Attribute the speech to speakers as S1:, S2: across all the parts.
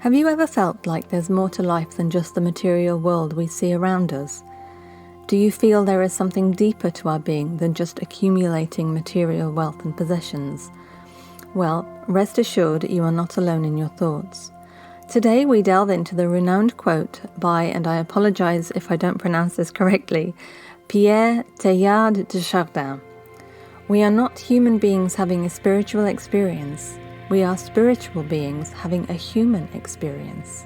S1: Have you ever felt like there's more to life than just the material world we see around us? Do you feel there is something deeper to our being than just accumulating material wealth and possessions? Well, rest assured you are not alone in your thoughts. Today we delve into the renowned quote by, and I apologize if I don't pronounce this correctly, Pierre Teilhard de Chardin. We are not human beings having a spiritual experience. We are spiritual beings having a human experience.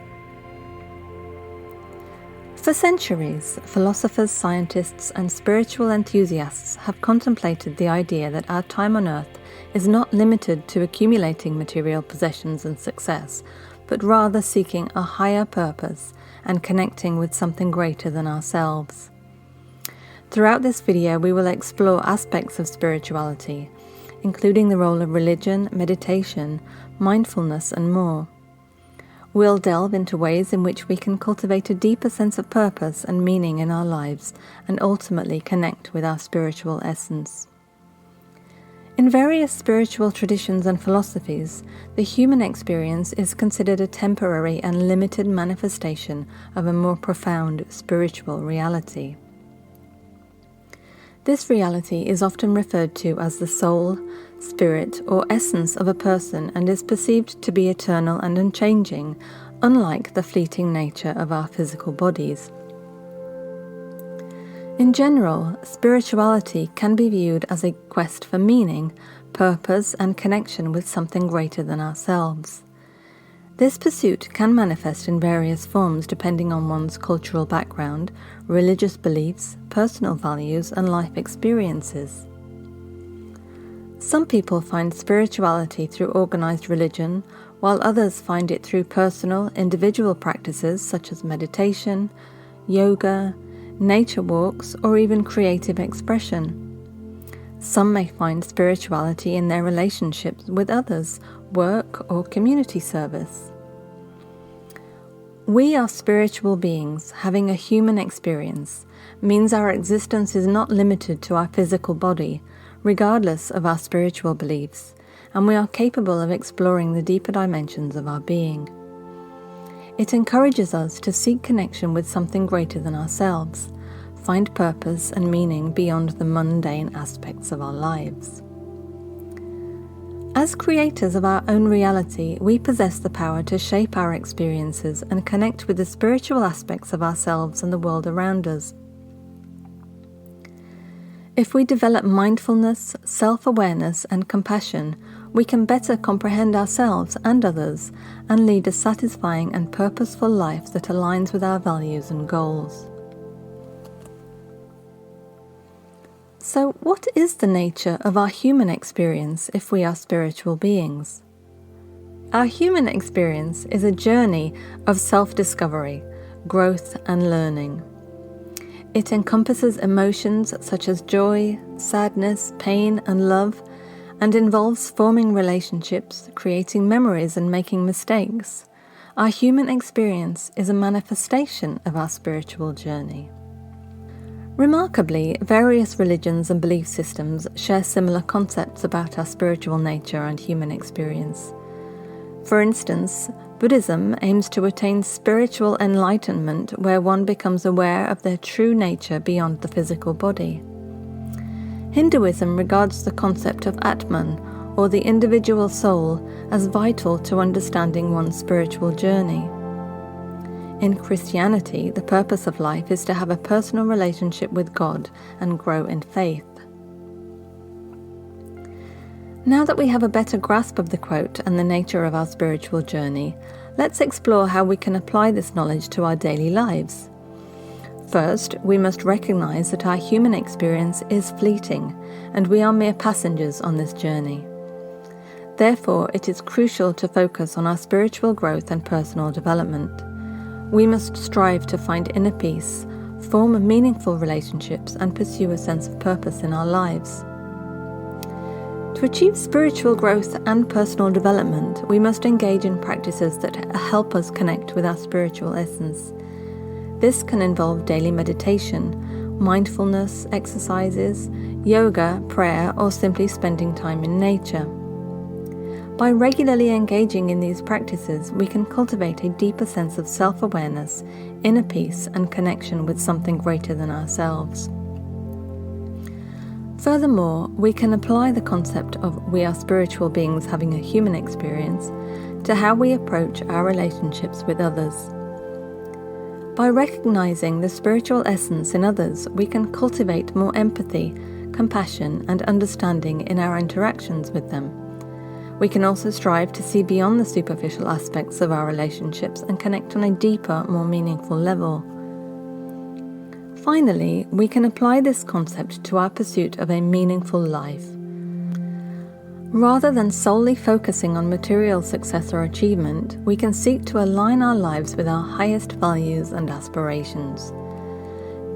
S1: For centuries, philosophers, scientists, and spiritual enthusiasts have contemplated the idea that our time on earth is not limited to accumulating material possessions and success, but rather seeking a higher purpose and connecting with something greater than ourselves. Throughout this video, we will explore aspects of spirituality, including the role of religion, meditation, mindfulness, and more. We'll delve into ways in which we can cultivate a deeper sense of purpose and meaning in our lives and ultimately connect with our spiritual essence. In various spiritual traditions and philosophies, the human experience is considered a temporary and limited manifestation of a more profound spiritual reality. This reality is often referred to as the soul, spirit, or essence of a person and is perceived to be eternal and unchanging, unlike the fleeting nature of our physical bodies. In general, spirituality can be viewed as a quest for meaning, purpose, and connection with something greater than ourselves. This pursuit can manifest in various forms depending on one's cultural background, religious beliefs, personal values, and life experiences. Some people find spirituality through organized religion, while others find it through personal, individual practices such as meditation, yoga, nature walks, or even creative expression. Some may find spirituality in their relationships with others, work, or community service. We are spiritual beings having a human experience means our existence is not limited to our physical body, regardless of our spiritual beliefs, and we are capable of exploring the deeper dimensions of our being. It encourages us to seek connection with something greater than ourselves, find purpose and meaning beyond the mundane aspects of our lives. As creators of our own reality, we possess the power to shape our experiences and connect with the spiritual aspects of ourselves and the world around us. If we develop mindfulness, self-awareness, and compassion, we can better comprehend ourselves and others and lead a satisfying and purposeful life that aligns with our values and goals. So, what is the nature of our human experience if we are spiritual beings? Our human experience is a journey of self-discovery, growth, and learning. It encompasses emotions such as joy, sadness, pain, and love, and involves forming relationships, creating memories, and making mistakes. Our human experience is a manifestation of our spiritual journey. Remarkably, various religions and belief systems share similar concepts about our spiritual nature and human experience. For instance, Buddhism aims to attain spiritual enlightenment where one becomes aware of their true nature beyond the physical body. Hinduism regards the concept of Atman, or the individual soul, as vital to understanding one's spiritual journey. In Christianity, the purpose of life is to have a personal relationship with God and grow in faith. Now that we have a better grasp of the quote and the nature of our spiritual journey, let's explore how we can apply this knowledge to our daily lives. First, we must recognize that our human experience is fleeting, and we are mere passengers on this journey. Therefore, it is crucial to focus on our spiritual growth and personal development. We must strive to find inner peace, form meaningful relationships, and pursue a sense of purpose in our lives. To achieve spiritual growth and personal development, we must engage in practices that help us connect with our spiritual essence. This can involve daily meditation, mindfulness exercises, yoga, prayer, or simply spending time in nature. By regularly engaging in these practices, we can cultivate a deeper sense of self-awareness, inner peace, and connection with something greater than ourselves. Furthermore, we can apply the concept of we are spiritual beings having a human experience to how we approach our relationships with others. By recognizing the spiritual essence in others, we can cultivate more empathy, compassion, and understanding in our interactions with them. We can also strive to see beyond the superficial aspects of our relationships and connect on a deeper, more meaningful level. Finally, we can apply this concept to our pursuit of a meaningful life. Rather than solely focusing on material success or achievement, we can seek to align our lives with our highest values and aspirations.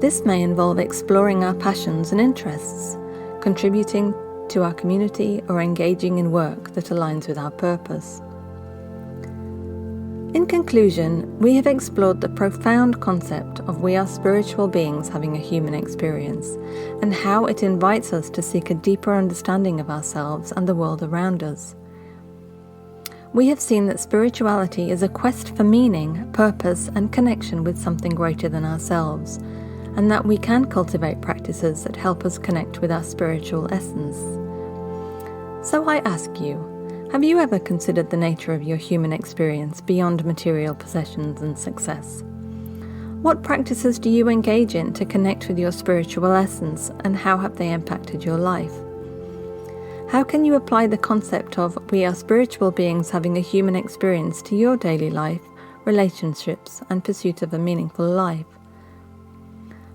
S1: This may involve exploring our passions and interests, contributing to our community, or engaging in work that aligns with our purpose. In conclusion, we have explored the profound concept of we are spiritual beings having a human experience, and how it invites us to seek a deeper understanding of ourselves and the world around us. We have seen that spirituality is a quest for meaning, purpose, and connection with something greater than ourselves, and that we can cultivate practices that help us connect with our spiritual essence. So I ask you, have you ever considered the nature of your human experience beyond material possessions and success? What practices do you engage in to connect with your spiritual essence, and how have they impacted your life? How can you apply the concept of we are spiritual beings having a human experience to your daily life, relationships, and pursuit of a meaningful life?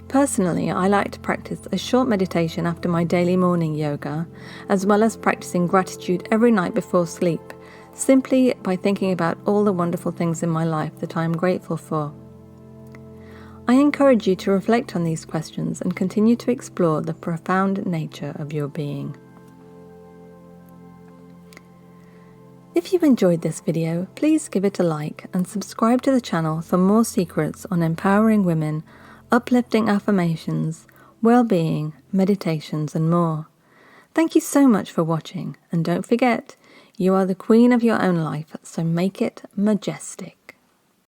S1: Personally, I like to practice a short meditation after my daily morning yoga, as well as practicing gratitude every night before sleep, simply by thinking about all the wonderful things in my life that I am grateful for. I encourage you to reflect on these questions and continue to explore the profound nature of your being. If you enjoyed this video, please give it a like and subscribe to the channel for more secrets on empowering women, uplifting affirmations, well-being, meditations, and more. Thank you so much for watching, and don't forget, you are the queen of your own life, so make it majestic.